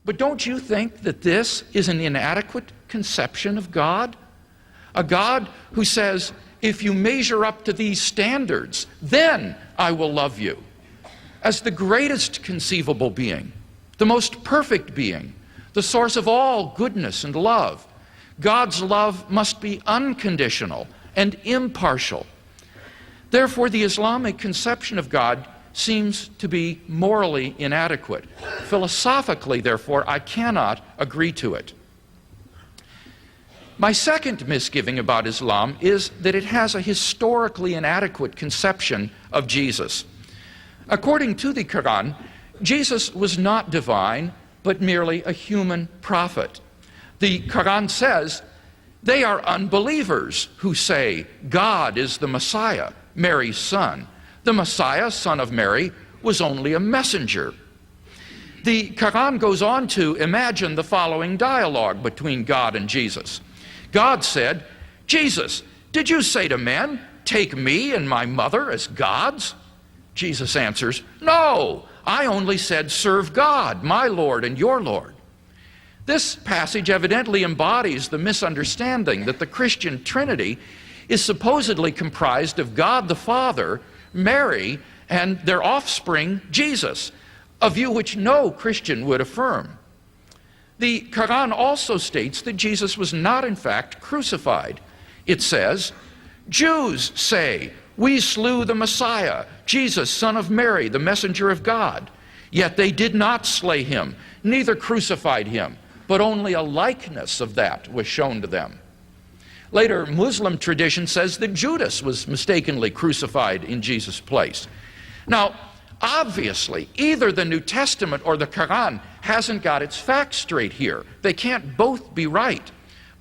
But don't you think that this is an inadequate conception of God? A God who says, if you measure up to these standards, then I will love you. As the greatest conceivable being, the most perfect being, the source of all goodness and love, God's love must be unconditional and impartial. Therefore, the Islamic conception of God seems to be morally inadequate. Philosophically, therefore, I cannot agree to it. My second misgiving about Islam is that it has a historically inadequate conception of Jesus. According to the Quran, Jesus was not divine, but merely a human prophet. The Quran says, they are unbelievers who say, God is the Messiah, Mary's son. The Messiah, son of Mary, was only a messenger. The Quran goes on to imagine the following dialogue between God and Jesus. God said, Jesus, did you say to men, take me and my mother as gods? Jesus answers, no, I only said serve God, my Lord and your Lord. This passage evidently embodies the misunderstanding that the Christian Trinity is supposedly comprised of God the Father, Mary, and their offspring, Jesus, a view which no Christian would affirm. The Quran also states that Jesus was not in fact crucified. It says, Jews say, we slew the Messiah, Jesus, son of Mary, the messenger of God. Yet they did not slay him, neither crucified him, but only a likeness of that was shown to them. Later, Muslim tradition says that Judas was mistakenly crucified in Jesus' place. Now, obviously, either the New Testament or the Quran hasn't got its facts straight here. They can't both be right.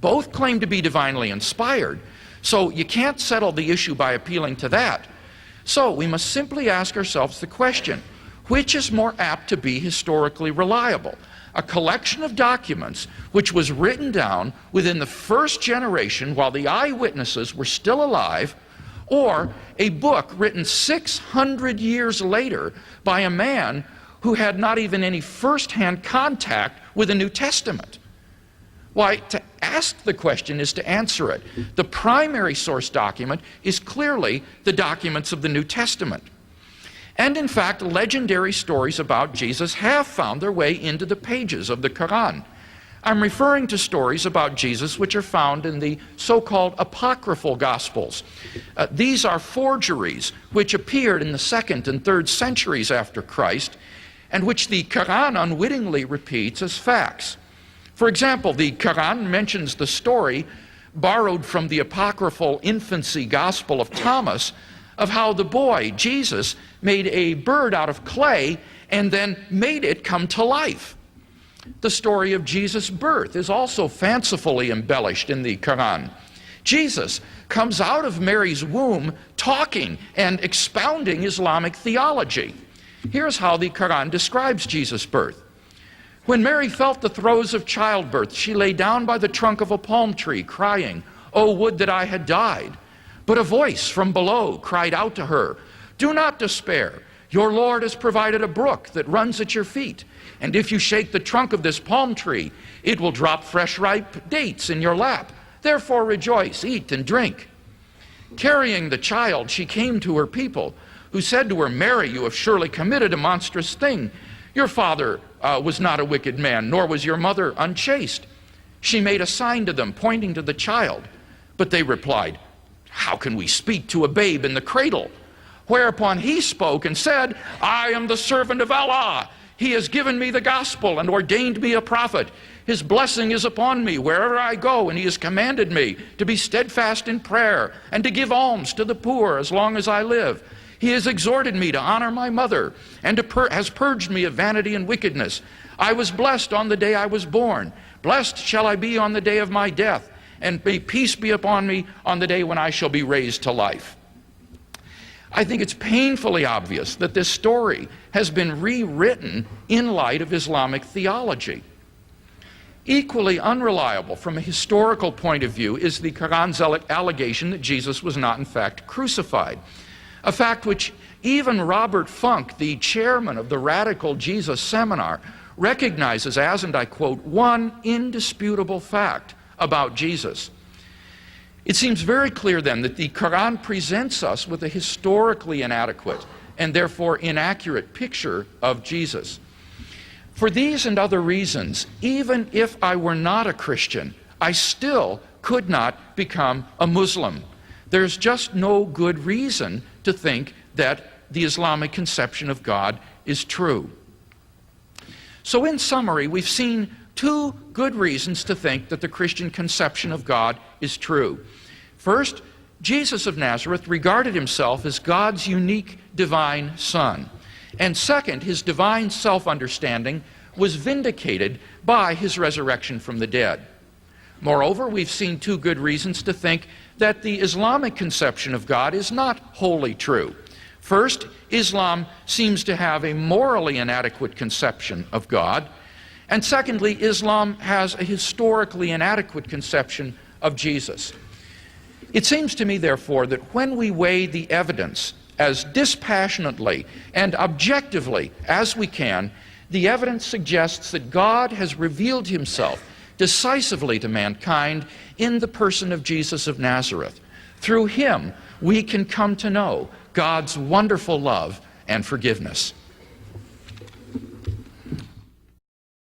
Both claim to be divinely inspired, so you can't settle the issue by appealing to that. So we must simply ask ourselves the question, which is more apt to be historically reliable? A collection of documents which was written down within the first generation while the eyewitnesses were still alive, or a book written 600 years later by a man who had not even any first-hand contact with the New Testament? Why, to ask the question is to answer it. The primary source document is clearly the documents of the New Testament. And in fact, legendary stories about Jesus have found their way into the pages of the Quran. I'm referring to stories about Jesus which are found in the so-called apocryphal Gospels. These are forgeries which appeared in the 2nd and 3rd centuries after Christ, and which the Quran unwittingly repeats as facts. For example, the Quran mentions the story, borrowed from the apocryphal infancy Gospel of Thomas, of how the boy, Jesus, made a bird out of clay and then made it come to life. The story of Jesus' birth is also fancifully embellished in the Quran. Jesus comes out of Mary's womb talking and expounding Islamic theology. Here's how the Quran describes Jesus' birth. When Mary felt the throes of childbirth, she lay down by the trunk of a palm tree, crying, "Oh, would that I had died." But a voice from below cried out to her, "Do not despair. Your Lord has provided a brook that runs at your feet. And if you shake the trunk of this palm tree, it will drop fresh ripe dates in your lap. Therefore rejoice, eat and drink." Carrying the child, she came to her people, who said to her, "Mary, you have surely committed a monstrous thing. Your father was not a wicked man, nor was your mother unchaste." She made a sign to them, pointing to the child. But they replied, "How can we speak to a babe in the cradle?" Whereupon he spoke and said, "I am the servant of Allah. He has given me the gospel and ordained me a prophet. His blessing is upon me wherever I go, and he has commanded me to be steadfast in prayer and to give alms to the poor as long as I live. He has exhorted me to honor my mother and has purged me of vanity and wickedness. I was blessed on the day I was born. Blessed shall I be on the day of my death, and may peace be upon me on the day when I shall be raised to life." I think it's painfully obvious that this story has been rewritten in light of Islamic theology. Equally unreliable from a historical point of view is the Quran's allegation that Jesus was not in fact crucified, a fact which even Robert Funk, the chairman of the Radical Jesus Seminar, recognizes as, and I quote, one indisputable fact about Jesus. It seems very clear then that the Quran presents us with a historically inadequate and therefore inaccurate picture of Jesus. For these and other reasons, even if I were not a Christian, I still could not become a Muslim. There's just no good reason to think that the Islamic conception of God is true. So in summary, we've seen two good reasons to think that the Christian conception of God is true. First, Jesus of Nazareth regarded himself as God's unique divine Son. And second, his divine self-understanding was vindicated by his resurrection from the dead. Moreover, we've seen two good reasons to think that the Islamic conception of God is not wholly true. First, Islam seems to have a morally inadequate conception of God. And secondly, Islam has a historically inadequate conception of Jesus. It seems to me, therefore, that when we weigh the evidence as dispassionately and objectively as we can, the evidence suggests that God has revealed himself decisively to mankind in the person of Jesus of Nazareth. Through him, we can come to know God's wonderful love and forgiveness.